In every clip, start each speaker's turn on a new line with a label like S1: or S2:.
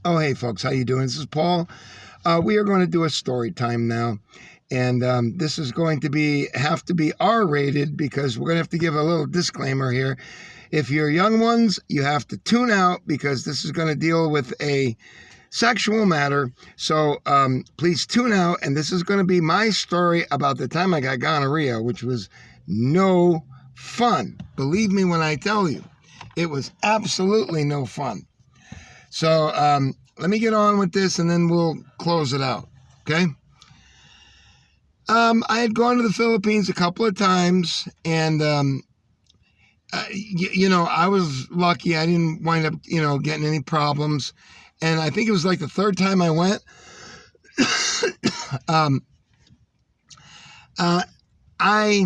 S1: Oh, hey, folks, how you doing? This is Paul. We are going to do a story time now, and this is going to have to be R-rated because we're going to have to give a little disclaimer here. If you're young ones, you have to tune out because this is going to deal with a sexual matter. So please tune out, and this is going to be my story about the time I got gonorrhea, which was no fun. Believe me when I tell you, it was absolutely no fun. So let me get on with this and then we'll close it out, okay? I had gone to the Philippines a couple of times, and, I was lucky. I didn't wind up, getting any problems. And I think it was like the third time I went. I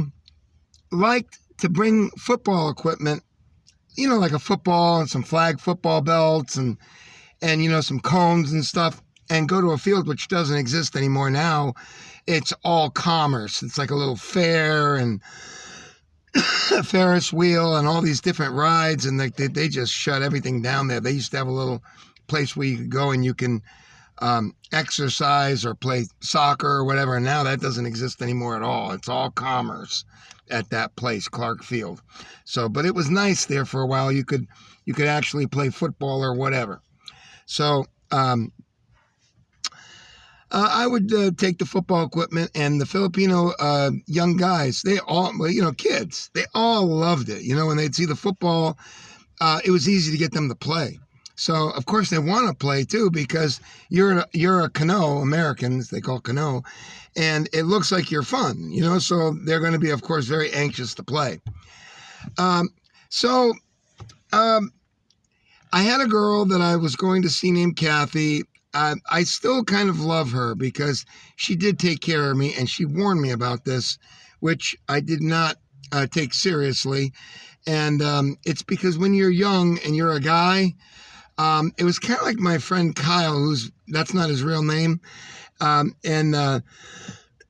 S1: liked to bring football equipment, like a football and some flag football belts and some cones and stuff, and go to a field which doesn't exist anymore now. It's all commerce. It's like a little fair and a Ferris wheel and all these different rides, and they just shut everything down there. They used to have a little place where you could go and you can exercise or play soccer or whatever, and now that doesn't exist anymore at all. It's all commerce at that place, Clark Field. So, but it was nice there for a while. You could actually play football or whatever. So I would take the football equipment, and the Filipino young guys, they all, kids, they all loved it. When they'd see the football, it was easy to get them to play. So, of course, they want to play, too, because you're a canoe, Americans, they call canoe, and it looks like you're fun, so they're going to be, of course, very anxious to play. So I had a girl that I was going to see named Kathy. I still kind of love her because she did take care of me, and she warned me about this, which I did not take seriously. And it's because when you're young and you're a guy, it was kind of like my friend Kyle, that's not his real name. I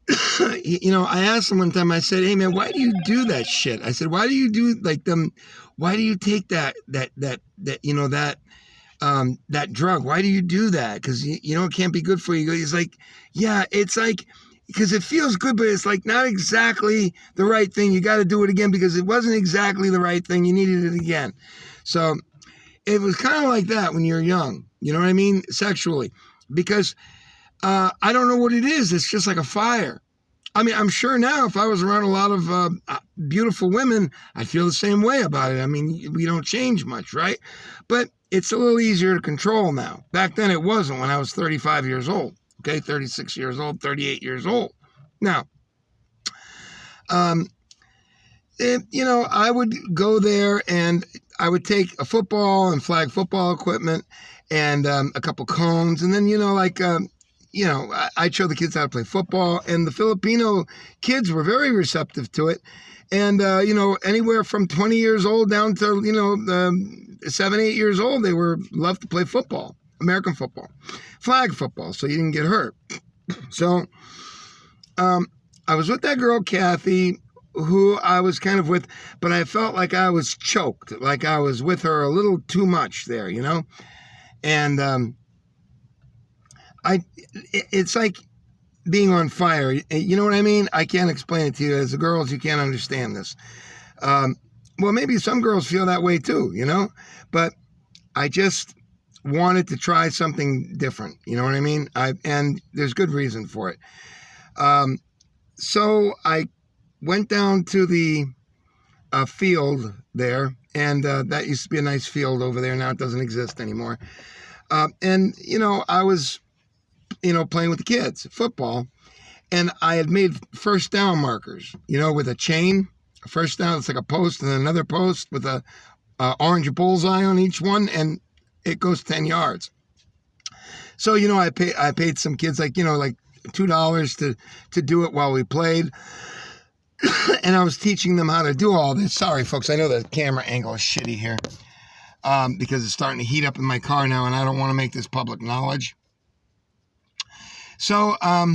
S1: asked him one time, I said, hey man, why do you do that shit? I said, why do you do like them? Why do you take that drug? Why do you do that? Because, it can't be good for you. He's like, yeah, it's like, because it feels good, but it's like not exactly the right thing. You got to do it again because it wasn't exactly the right thing. You needed it again. So it was kind of like that when you're young, you know what I mean? Sexually, because I don't know what it is. It's just like a fire. I mean, I'm sure now if I was around a lot of beautiful women, I'd feel the same way about it. I mean, we don't change much, right? But it's a little easier to control now. Back then it wasn't when I was 35 years old, okay? 36 years old, 38 years old. Now, I would go there and I would take a football and flag football equipment and a couple cones. And then, I showed the kids how to play football, and the Filipino kids were very receptive to it. And, anywhere from 20 years old down to, 7, 8 years old, they loved to play football, American football, flag football, so you didn't get hurt. So I was with that girl, Kathy, who I was kind of with, but I felt like I was choked, like I was with her a little too much there, And it's like being on fire. You know what I mean? I can't explain it to you. As the girls, you can't understand this. Well, maybe some girls feel that way too, but I just wanted to try something different. You know what I mean? And there's good reason for it. So I went down to the field there, and that used to be a nice field over there. Now it doesn't exist anymore. And I was playing with the kids, football, and I had made first down markers, with a chain. First down, it's like a post and another post with a orange bullseye on each one, and it goes 10 yards. So, I paid some kids like $2 to do it while we played. And I was teaching them how to do all this. Sorry, folks, I know the camera angle is shitty here because it's starting to heat up in my car now, and I don't want to make this public knowledge. So I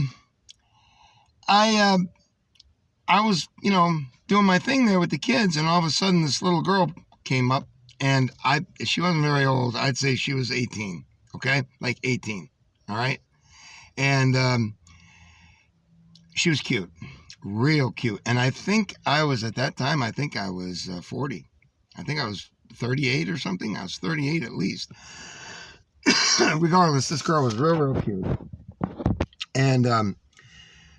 S1: was, doing my thing there with the kids, and all of a sudden this little girl came up, and she wasn't very old. I'd say she was 18. okay? Like 18, all right? And she was cute, real cute. And I think I was, at that time, I think I was 40. I think I was 38 or something. I was 38 at least. Regardless, this girl was real cute. And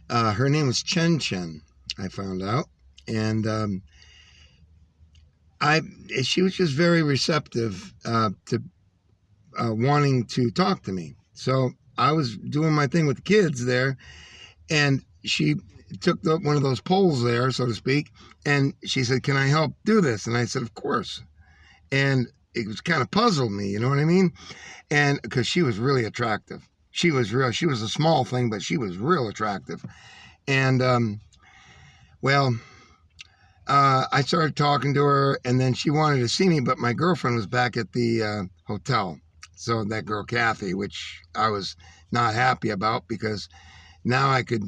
S1: her name was Chen, I found out. And she was just very receptive to wanting to talk to me. So I was doing my thing with the kids there, and she took one of those poles there, so to speak, and she said, "Can I help do this?" And I said, "Of course." And it was kind of puzzled me, you know what I mean? And because she was really attractive. She was a small thing, but she was real attractive. And I started talking to her, and then she wanted to see me, but my girlfriend was back at the hotel. So that girl, Kathy, which I was not happy about, because now I could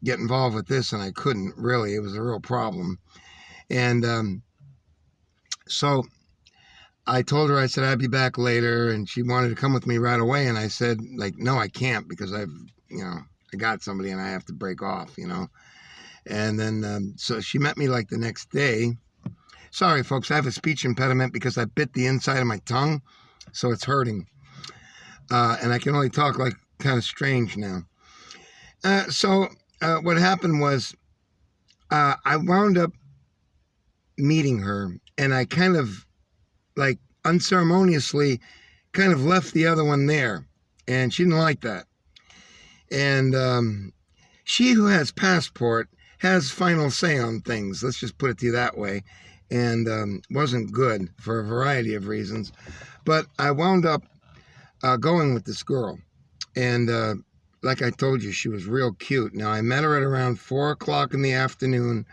S1: get involved with this, and I couldn't really. It was a real problem. And so I told her, I said, I'd be back later, and she wanted to come with me right away. And I said, like, no, I can't, because I got somebody and I have to break off, And then, so she met me like the next day. Sorry, folks, I have a speech impediment because I bit the inside of my tongue, so it's hurting. And I can only talk like kind of strange now. So what happened was I wound up meeting her, and I kind of, like, unceremoniously kind of left the other one there, and she didn't like that. And she who has passport has final say on things. Let's just put it to you that way. And wasn't good for a variety of reasons. But I wound up going with this girl. And like I told you, she was real cute. Now, I met her at around 4 o'clock in the afternoon.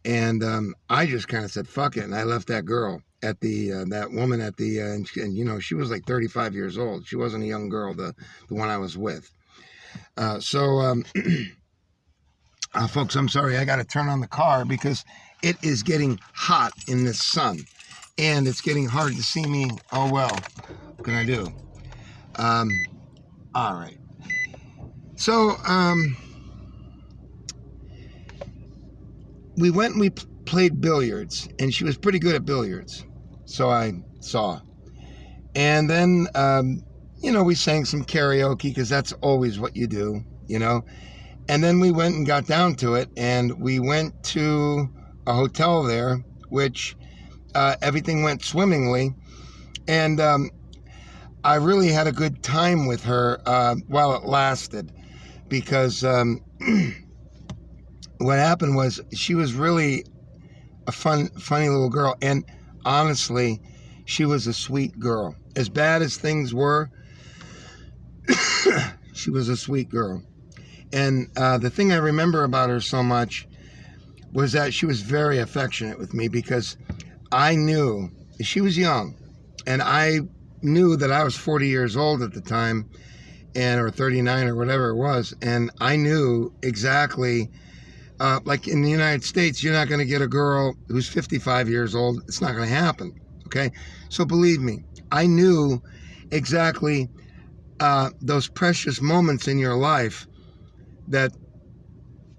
S1: And I just kind of said, fuck it. And I left that girl at that woman at the, and she was like 35 years old. She wasn't a young girl, the one I was with. Folks, I'm sorry. I got to turn on the car because it is getting hot in this sun, and it's getting hard to see me. Oh, well, what can I do? All right. So, we went and we played billiards, and she was pretty good at billiards. So I saw. And then, we sang some karaoke, because that's always what you do, And then we went and got down to it, and we went to a hotel there, which everything went swimmingly. And I really had a good time with her while it lasted, because what happened was she was really a funny little girl. And honestly, she was a sweet girl. As bad as things were, she was a sweet girl. And the thing I remember about her so much was that she was very affectionate with me, because I knew she was young, and I knew that I was 40 years old at the time, or 39 or whatever it was. And I knew exactly, like in the United States, you're not going to get a girl who's 55 years old. It's not going to happen. Okay. So believe me, I knew exactly those precious moments in your life, that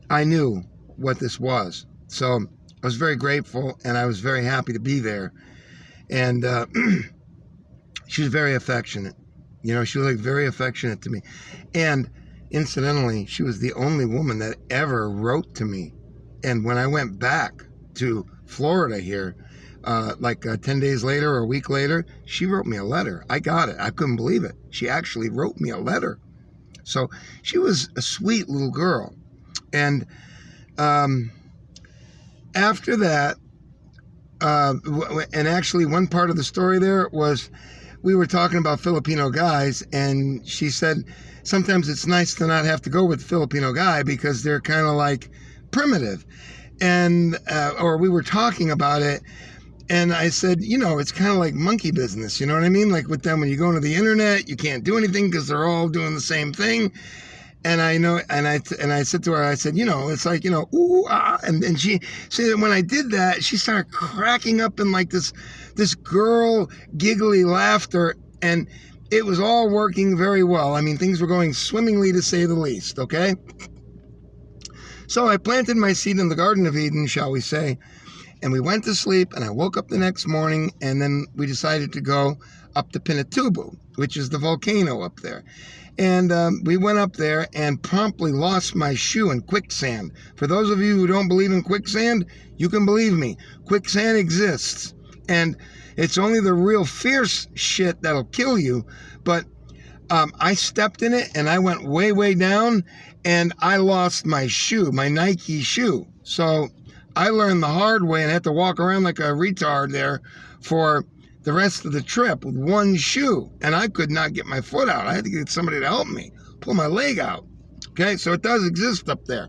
S1: I knew what this was. So I was very grateful, and I was very happy to be there. And she was very affectionate. She was like very affectionate to me. And incidentally, she was the only woman that ever wrote to me. And when I went back to Florida here, 10 days later or a week later, she wrote me a letter. I got it. I couldn't believe it. She actually wrote me a letter. So she was a sweet little girl. And after that, and actually one part of the story there was, we were talking about Filipino guys, and she said, sometimes it's nice to not have to go with the Filipino guy, because they're kind of like primitive. And, or we were talking about it, and I said, it's kind of like monkey business, you know what I mean? Like with them, when you go into the internet, you can't do anything because they're all doing the same thing. And I know, and I said to her, I said, it's like, ooh, ah. And she said, when I did that, she started cracking up in like this girl giggly laughter. And it was all working very well. I mean, things were going swimmingly, to say the least, okay? So I planted my seed in the Garden of Eden, shall we say, and we went to sleep, and I woke up the next morning, and then we decided to go up to Pinatubo, which is the volcano up there. And we went up there and promptly lost my shoe in quicksand. For those of you who don't believe in quicksand, you can believe me. Quicksand exists. And it's only the real fierce shit that'll kill you. But I stepped in it, and I went way, way down, and I lost my shoe, my Nike shoe. So I learned the hard way and had to walk around like a retard there for the rest of the trip with one shoe, and I could not get my foot out. I had to get somebody to help me pull my leg out. Okay, so it does exist up there.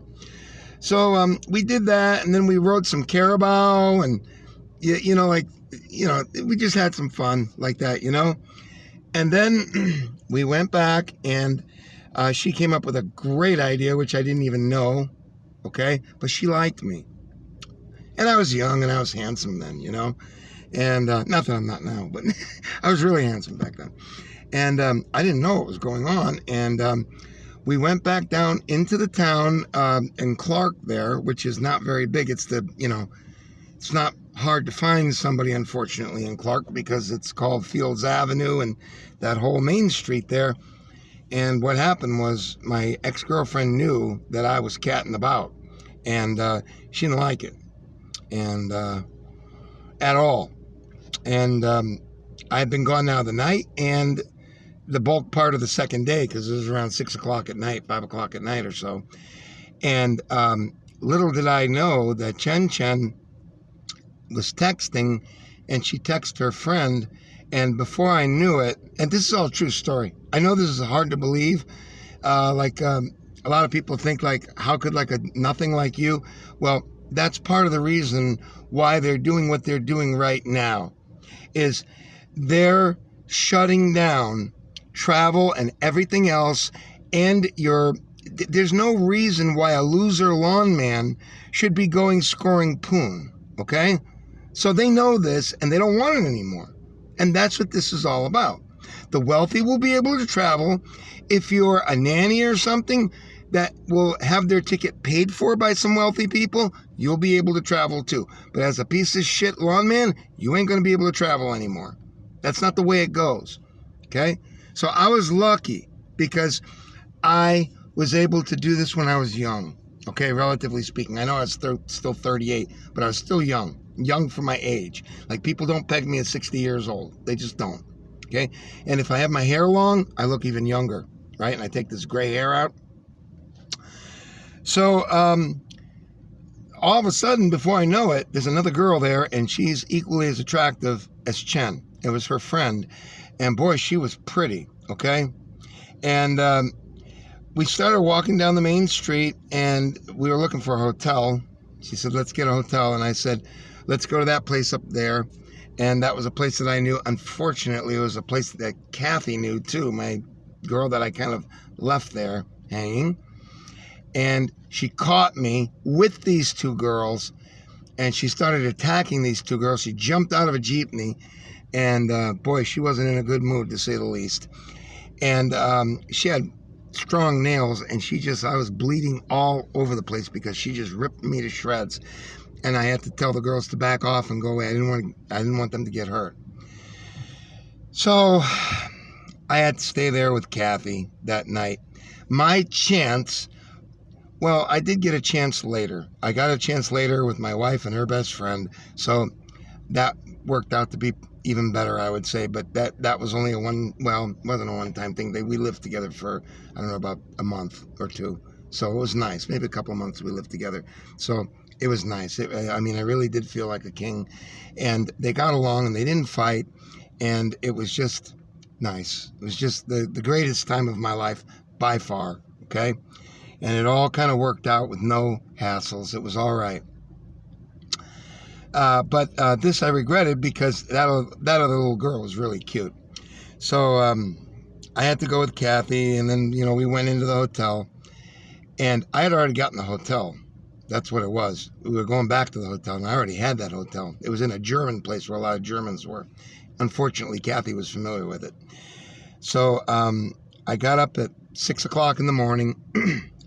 S1: So we did that, and then we rode some carabao, and we just had some fun like that, And then we went back, and she came up with a great idea, which I didn't even know. Okay, but she liked me, and I was young and I was handsome then, And not that I'm not now, but I was really handsome back then. And I didn't know what was going on. And we went back down into the town in Clark there, which is not very big. It's it's not hard to find somebody, unfortunately, in Clark, because it's called Fields Avenue and that whole main street there. And what happened was my ex-girlfriend knew that I was catting about, and she didn't like it, and at all. And I had been gone now the night and the bulk part of the second day, because it was around 6 o'clock at night, 5 o'clock at night or so. And little did I know that Chen was texting, and she texted her friend. And before I knew it, and this is all a true story. I know this is hard to believe. A lot of people think, like, how could like a nothing like you? Well, that's part of the reason why they're doing what they're doing right now. Is they're shutting down travel and everything else, and there's no reason why a loser lawn man should be going scoring poon, okay? So they know this, and they don't want it anymore, and that's what this is all about. The wealthy will be able to travel. If you're a nanny or something that will have their ticket paid for by some wealthy people, you'll be able to travel too. But as a piece of shit lawn man, you ain't going to be able to travel anymore. That's not the way it goes. Okay? So I was lucky because I was able to do this when I was young. Okay, relatively speaking. I know I was still 38, but I was still young. Young for my age. Like, people don't peg me at 60 years old. They just don't. Okay? And if I have my hair long, I look even younger. Right? And I take this gray hair out. So, all of a sudden, before I know it, there's another girl there, and she's equally as attractive as Chen. It was her friend, and boy, she was pretty, okay? And we started walking down the main street, and we were looking for a hotel. She said, let's get a hotel, and I said, let's go to that place up there. And that was a place that I knew. Unfortunately, it was a place that Kathy knew, too, my girl that I kind of left there hanging. And she caught me with these two girls, and she started attacking these two girls. She jumped out of a jeepney, and boy, she wasn't in a good mood, to say the least. And she had strong nails, and I was bleeding all over the place because she just ripped me to shreds. And I had to tell the girls to back off and go away. I didn't want them to get hurt. So I had to stay there with Kathy that night. My chance. Well, I did get a chance later. I got a chance later with my wife and her best friend, so that worked out to be even better, I would say. But that was only it wasn't a one-time thing. We lived together for, I don't know, about a month or two. So it was nice. Maybe a couple of months we lived together. So it was nice. I really did feel like a king. And they got along, and they didn't fight, and it was just nice. It was just the greatest time of my life by far, okay? And it all kind of worked out with no hassles. It was all right. But this I regretted because that other little girl was really cute. So I had to go with Kathy, and then, we went into the hotel. And I had already gotten the hotel. That's what it was. We were going back to the hotel, and I already had that hotel. It was in a German place where a lot of Germans were. Unfortunately, Kathy was familiar with it. So I got up at 6 o'clock in the morning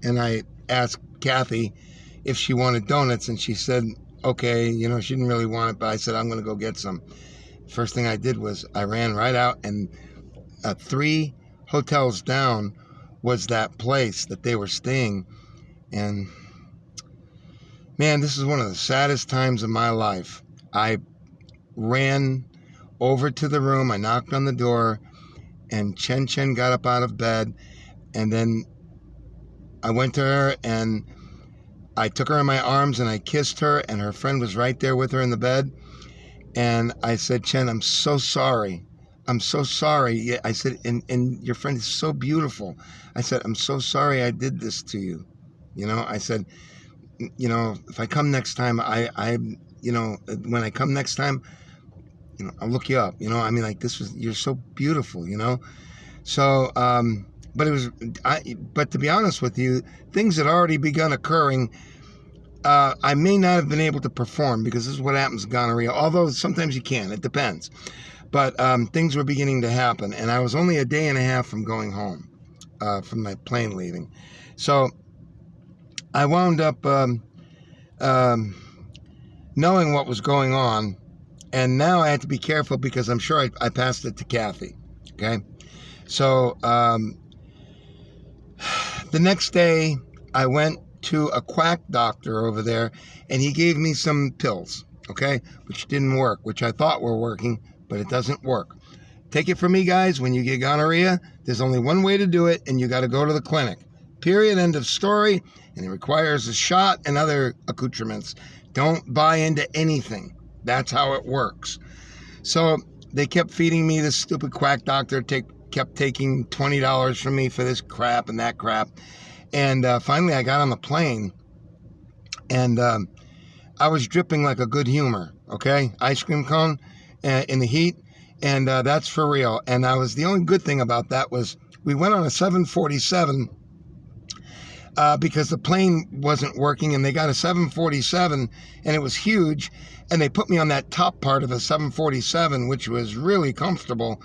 S1: and I asked Kathy if she wanted donuts, and she said, okay, you know, she didn't really want it, but I said, I'm going to go get some. First thing I did was I ran right out, and 3 hotels down was that place that they were staying. And man, this is one of the saddest times of my life. I ran over to the room, I knocked on the door, and Chen got up out of bed, and then I went to her and I took her in my arms and I kissed her, and her friend was right there with her in the bed. And I said, Chen, I'm so sorry. I'm so sorry. Yeah, I said, and your friend is so beautiful. I said, I'm so sorry I did this to you. You know, I said, you know, if I come next time, you know, when I come next time, you know, I'll look you up. You know, I mean, like, you're so beautiful, you know. So, but to be honest with you, things had already begun occurring. I may not have been able to perform because this is what happens with gonorrhea, although sometimes you can, it depends. But things were beginning to happen, and I was only a day and a half from going home, from my plane leaving. So I wound up knowing what was going on, and now I had to be careful because I'm sure I passed it to Kathy, okay? So the next day, I went to a quack doctor over there, and he gave me some pills, okay, which didn't work, which I thought were working, but it doesn't work. Take it from me, guys, when you get gonorrhea, there's only one way to do it, and you got to go to the clinic. Period, end of story, and it requires a shot and other accoutrements. Don't buy into anything. That's how it works. So they kept feeding me. This stupid quack doctor kept taking $20 from me for this crap and that crap. And finally I got on the plane, and I was dripping like a good humor, okay? Ice cream cone in the heat, and that's for real. And the only good thing about that was we went on a 747 because the plane wasn't working, and they got a 747, and it was huge, and they put me on that top part of the 747, which was really comfortable,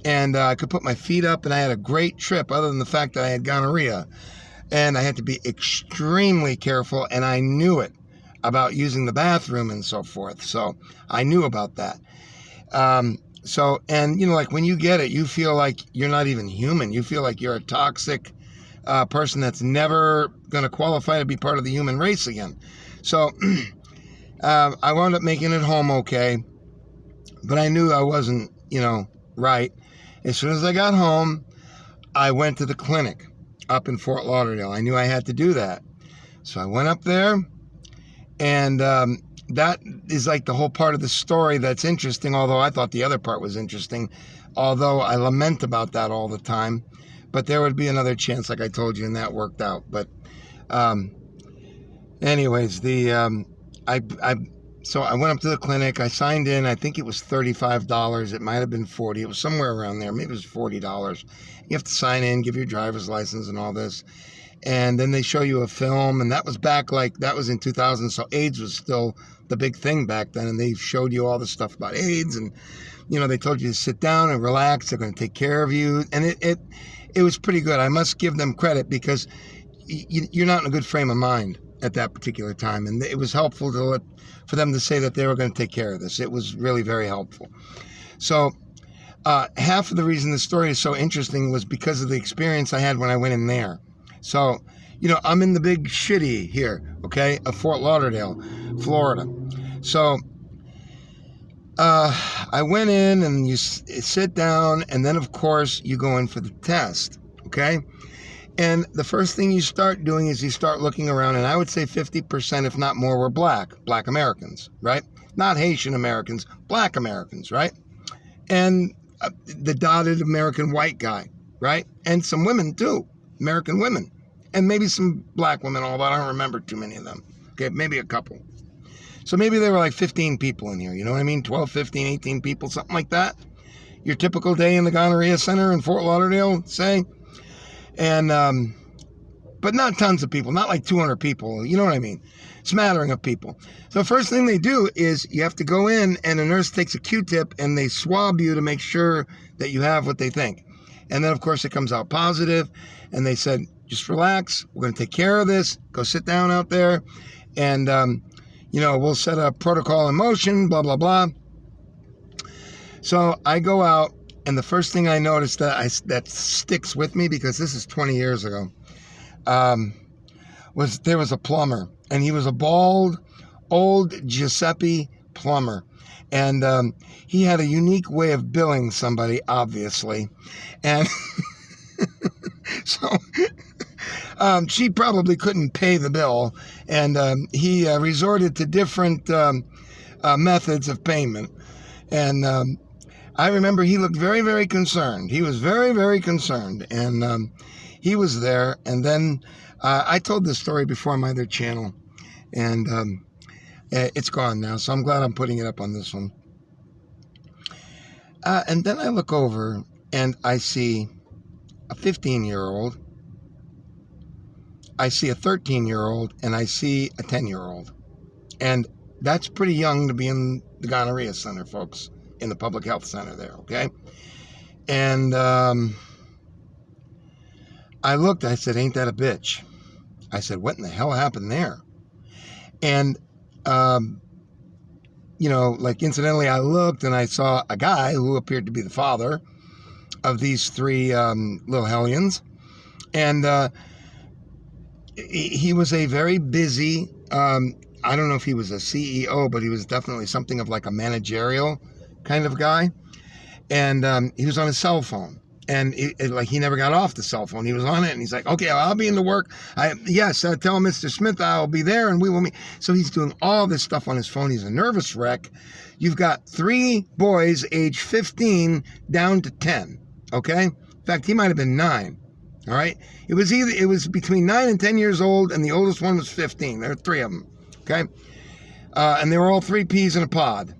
S1: and I could put my feet up, and I had a great trip other than the fact that I had gonorrhea. And I had to be extremely careful, and I knew it about using the bathroom and so forth. So I knew about that. And you know, like when you get it, you feel like you're not even human. You feel like you're a toxic person that's never going to qualify to be part of the human race again. So I wound up making it home okay, but I knew I wasn't, you know, right. As soon as I got home, I went to the clinic up in Fort Lauderdale. I knew I had to do that. So I went up there, and that is like the whole part of the story that's interesting, although I thought the other part was interesting, although I lament about that all the time. But there would be another chance, like I told you, and that worked out. But anyways, so I went up to the clinic. I signed in. I think it was $35. It might have been $40. It was somewhere around there. Maybe it was $40. You have to sign in, give your driver's license and all this. And then they show you a film. And that was that was in 2000. So AIDS was still the big thing back then. And they showed you all the stuff about AIDS. And, you know, they told you to sit down and relax. They're going to take care of you. And it was pretty good. I must give them credit because you're not in a good frame of mind at that particular time. And it was helpful for them to say that they were going to take care of this. It was really very helpful. So half of the reason the story is so interesting was because of the experience I had when I went in there. So, you know, I'm in the big shitty here, okay, of Fort Lauderdale, Florida. So I went in, and you sit down, and then, of course, you go in for the test, okay? And the first thing you start doing is you start looking around, and I would say 50%, if not more, were black Americans, right? Not Haitian Americans, black Americans, right? And the dotted American white guy, right? And some women too, American women. And maybe some black women, although I don't remember too many of them. Okay, maybe a couple. So maybe there were like 15 people in here, you know what I mean? 12, 15, 18 people, something like that. Your typical day in the gonorrhea center in Fort Lauderdale, say. And, but not tons of people, not like 200 people, you know what I mean? Smattering of people. So the first thing they do is you have to go in, and a nurse takes a Q-tip and they swab you to make sure that you have what they think. And then, of course, it comes out positive. And they said, just relax. We're going to take care of this. Go sit down out there. And, we'll set a protocol in motion, blah, blah, blah. So I go out, and the first thing I noticed that sticks with me, because this is 20 years ago, was there was a plumber. And he was a bald, old Giuseppe plumber. And he had a unique way of billing somebody, obviously. And so she probably couldn't pay the bill. And he resorted to different methods of payment. And I remember he looked very, very concerned. He was very, very concerned. And he was there. And then I told this story before on my other channel. And it's gone now, so I'm glad I'm putting it up on this one. And then I look over, and I see a 15-year-old, I see a 13-year-old, and I see a 10-year-old. And that's pretty young to be in the gonorrhea center, folks, in the public health center there, okay? And I looked, I said, ain't that a bitch? I said, what in the hell happened there? And, incidentally, I looked and I saw a guy who appeared to be the father of these three little hellions. And he was a very busy, I don't know if he was a CEO, but he was definitely something of like a managerial kind of guy. And he was on his cell phone. And he never got off the cell phone. He was on it, and he's like, okay, I'll be in the work. Tell Mr. Smith I'll be there, and we will meet. So he's doing all this stuff on his phone. He's a nervous wreck. You've got 3 boys, age 15 down to 10, okay? In fact, he might have been 9, all right? It was between 9 and 10 years old, and the oldest one was 15. There were 3 of them, okay? And they were all 3 peas in a pod.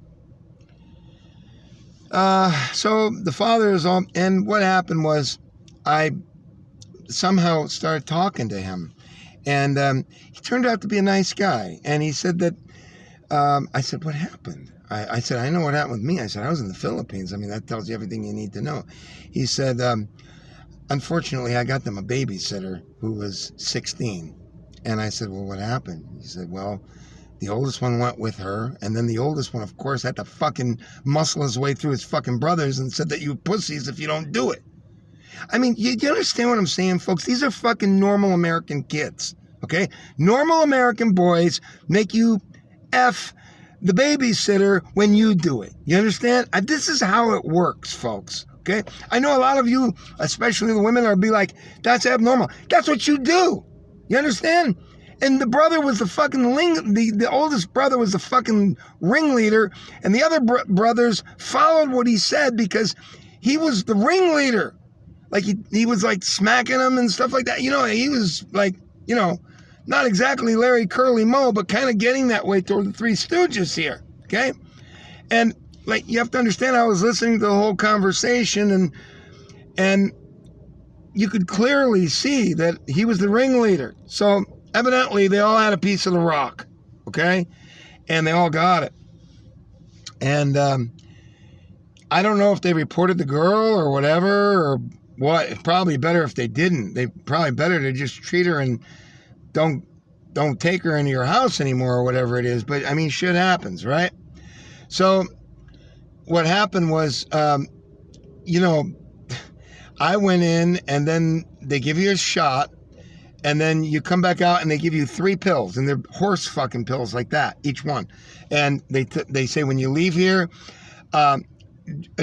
S1: So the father is on, and what happened was I somehow started talking to him, and he turned out to be a nice guy. And he said that, I said, what happened? I said, I know what happened with me. I said, I was in the Philippines. I mean, that tells you everything you need to know. He said, unfortunately, I got them a babysitter who was 16. And I said, well, what happened? He said, well, the oldest one went with her, and then the oldest one, of course, had to fucking muscle his way through his fucking brothers and said that you pussies if you don't do it. I mean, you understand what I'm saying, folks? These are fucking normal American kids, okay? Normal American boys make you F the babysitter when you do it. You understand? This is how it works, folks, okay? I know a lot of you, especially the women, are be like, that's abnormal. That's what you do. You understand? And the brother was the fucking the oldest brother was the fucking ringleader, and the other brothers followed what he said because he was the ringleader. Like he was like smacking them and stuff like that. He was like, not exactly Larry Curly Moe, but kind of getting that way toward the Three Stooges here. Okay. And like, you have to understand, I was listening to the whole conversation, and you could clearly see that he was the ringleader. So evidently, they all had a piece of the rock, okay? And they all got it. And I don't know if they reported the girl or whatever, or what. It's probably better if they didn't. They probably better to just treat her and don't take her into your house anymore or whatever it is. But, I mean, shit happens, right? So what happened was, I went in, and then they give you a shot. And then you come back out and they give you 3 pills, and they're horse fucking pills like that, each one. And they say when you leave here,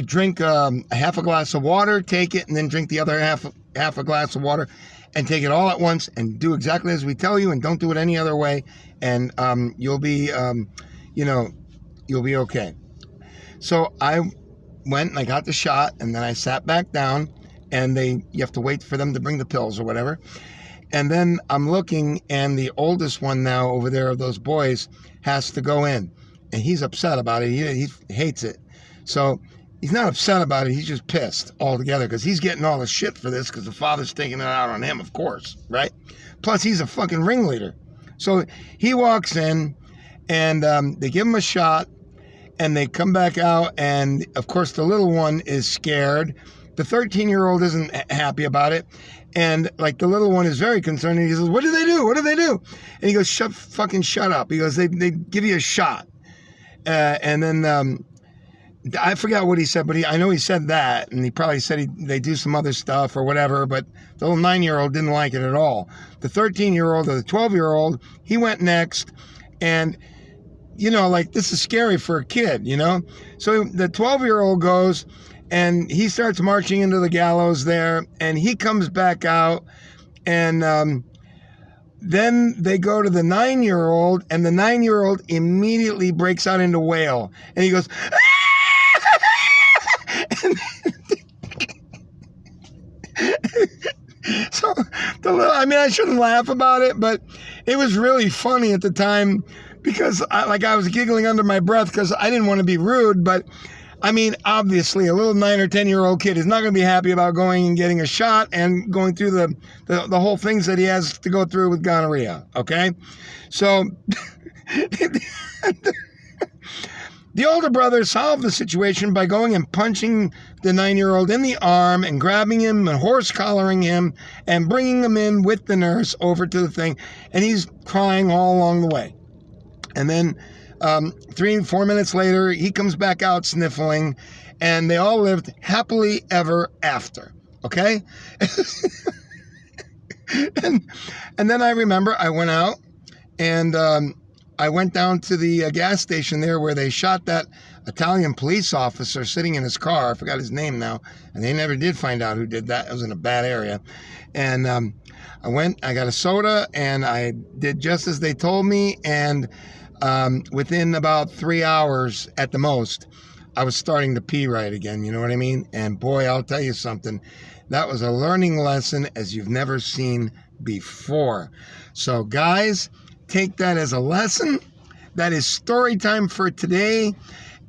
S1: drink a half a glass of water, take it, and then drink the other half a glass of water, and take it all at once, and do exactly as we tell you, and don't do it any other way, and you'll be okay. So I went and I got the shot, and then I sat back down, and you have to wait for them to bring the pills or whatever. And then I'm looking, and the oldest one now over there of those boys has to go in. And he's upset about it. He hates it. So he's not upset about it. He's just pissed altogether because he's getting all the shit for this because the father's taking it out on him, of course, right? Plus, he's a fucking ringleader. So he walks in, and they give him a shot, and they come back out. And, of course, the little one is scared. the 13-year-old isn't happy about it. And like the little one is very concerned. And he says, what did they do? What did they do? And he goes, shut up. He goes, they give you a shot. And then I forgot what he said, but I know he said that. And he probably said they do some other stuff or whatever. But the little 9-year-old didn't like it at all. The 13-year-old or the 12-year-old, he went next. And like, this is scary for a kid, So the 12-year-old goes and he starts marching into the gallows there, and he comes back out, and then they go to the 9-year-old, and the 9-year-old immediately breaks out into wail, and he goes, so I shouldn't laugh about it, but it was really funny at the time, because I was giggling under my breath because I didn't want to be rude, but obviously a little 9 or 10-year-old kid is not going to be happy about going and getting a shot and going through the whole things that he has to go through with gonorrhea, okay? So the older brother solved the situation by going and punching the 9-year-old in the arm and grabbing him and horse collaring him and bringing him in with the nurse over to the thing, and he's crying all along the way. And then 3 and 4 minutes later, he comes back out sniffling, and they all lived happily ever after. Okay? and then I remember I went out, and I went down to the gas station there where they shot that Italian police officer sitting in his car. I forgot his name now, and they never did find out who did that. It was in a bad area. And I got a soda, and I did just as they told me, and within about 3 hours at the most, I was starting to pee right again, you know what I mean? And boy, I'll tell you something, that was a learning lesson as you've never seen before. So guys, take that as a lesson. That is story time for today.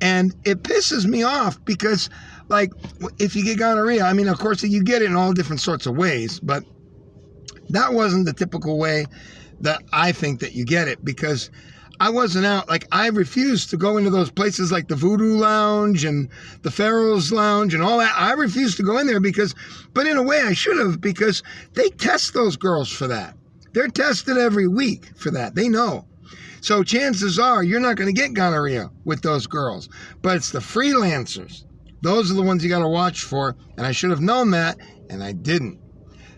S1: And it pisses me off because, like, if you get gonorrhea, of course you get it in all different sorts of ways, but that wasn't the typical way that I think that you get it, because I wasn't out. Like, I refused to go into those places like the Voodoo Lounge and the Pharaoh's Lounge and all that. I refused to go in there but in a way I should have, because they test those girls for that. They're tested every week for that. They know. So chances are you're not going to get gonorrhea with those girls. But it's the freelancers. Those are the ones you got to watch for. And I should have known that, and I didn't.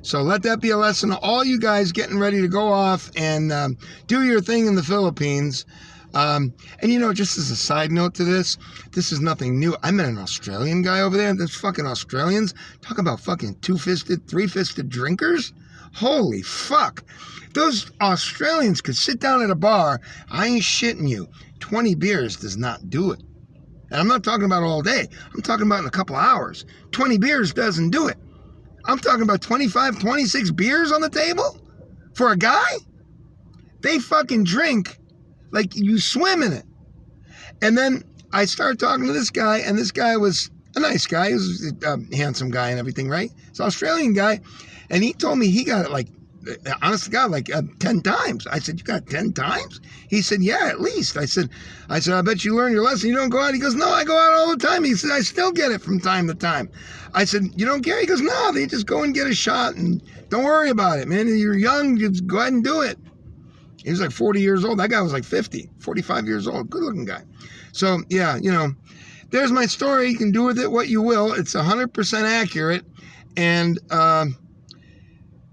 S1: So let that be a lesson to all you guys getting ready to go off and do your thing in the Philippines. And just as a side note to this is nothing new. I met an Australian guy over there. Those fucking Australians, talk about fucking 2-fisted, 3-fisted drinkers. Holy fuck. Those Australians could sit down at a bar. I ain't shitting you. 20 beers does not do it. And I'm not talking about all day. I'm talking about in a couple of hours. 20 beers doesn't do it. I'm talking about 25, 26 beers on the table for a guy. They fucking drink like you swim in it. And then I started talking to this guy, and this guy was a nice guy. He was a handsome guy and everything, right? It's an Australian guy. And he told me he got it, like, honest to God, like 10 times. I said, you got 10 times? He said, yeah, at least. I said, I bet you learned your lesson. You don't go out? He goes, no, I go out all the time. He said, I still get it from time to time. I said, you don't care? He goes, no, they just go and get a shot, and don't worry about it, man. You're young, just go ahead and do it. He was like 40 years old. That guy was like 50, 45 years old. Good looking guy. So, yeah, there's my story. You can do with it what you will. It's 100% accurate. And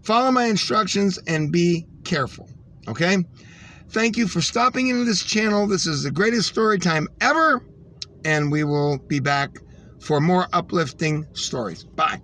S1: follow my instructions and be careful. Okay? Thank you for stopping into this channel. This is the greatest story time ever. And we will be back for more uplifting stories. Bye.